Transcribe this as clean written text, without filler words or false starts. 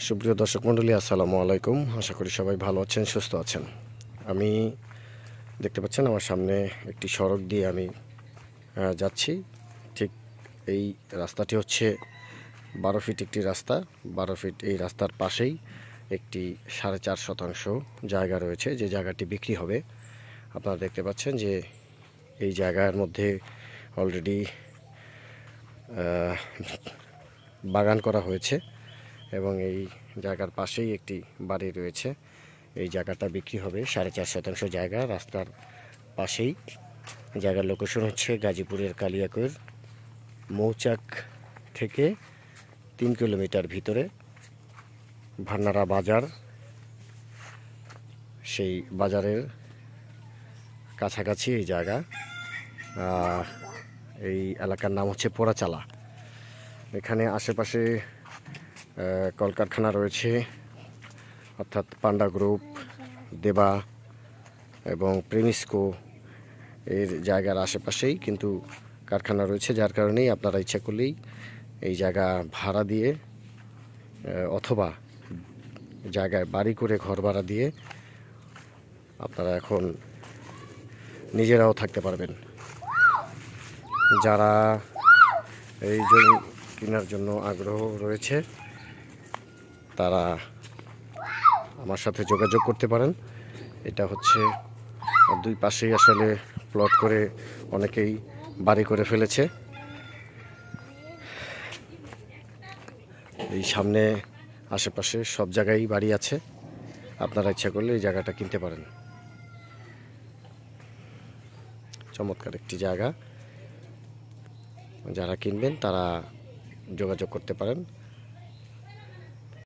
সুপ্রিয় দর্শক মণ্ডলী, আসসালামু আলাইকুম। আশা করি সবাই ভালো আছেন, সুস্থ আছেন। আমি দেখতে পাচ্ছেন আমার সামনে একটি সড়ক দিয়ে আমি যাচ্ছি। ঠিক এই রাস্তাটি হচ্ছে 12 ফিট একটি রাস্তা। 12 ফিট এই রাস্তার পাশেই একটি 4.5 শতাংশ জায়গা রয়েছে, যে জায়গাটি বিক্রি হবে। আপনারা দেখতে পাচ্ছেন যে এই জায়গার মধ্যে অলরেডি বাগান করা হয়েছে এবং এই জায়গার পাশেই একটি বাড়ি রয়েছে। এই জায়গাটা বিক্রি হবে, 4.5 শতাংশ জায়গা রাস্তার পাশেই। জায়গার লোকেশন হচ্ছে গাজীপুরের কালিয়াকৈর মৌচাক থেকে 3 কিলোমিটার ভিতরে ভান্নারা বাজার, সেই বাজারের কাছাকাছি এই জায়গা। এই এলাকার নাম হচ্ছে পোড়াচালা। এখানে আশেপাশে কলকারখানা রয়েছে, অর্থাৎ পান্ডা গ্রুপ, দেবা এবং প্রেমিস্কো এর জায়গার আশেপাশেই কিন্তু কারখানা রয়েছে, যার কারণেই আপনারা ইচ্ছা করলেই এই জায়গা ভাড়া দিয়ে অথবা জায়গায় বাড়ি করে ঘর ভাড়া দিয়ে আপনারা এখন নিজেরাও থাকতে পারবেন। যারা এই জমি কেনার জন্য আগ্রহ রয়েছে তারা আমার সাথে যোগাযোগ করতে পারেন। এটা হচ্ছে দুই পাশেই আসলে প্লট করে অনেকেই বাড়ি করে ফেলেছে। এই সামনে আশেপাশে সব জায়গায় বাড়ি আছে, আপনারা ইচ্ছা করলে এই জায়গাটা কিনতে পারেন। চমৎকার একটি জায়গা, যারা কিনবেন তারা যোগাযোগ করতে পারেন।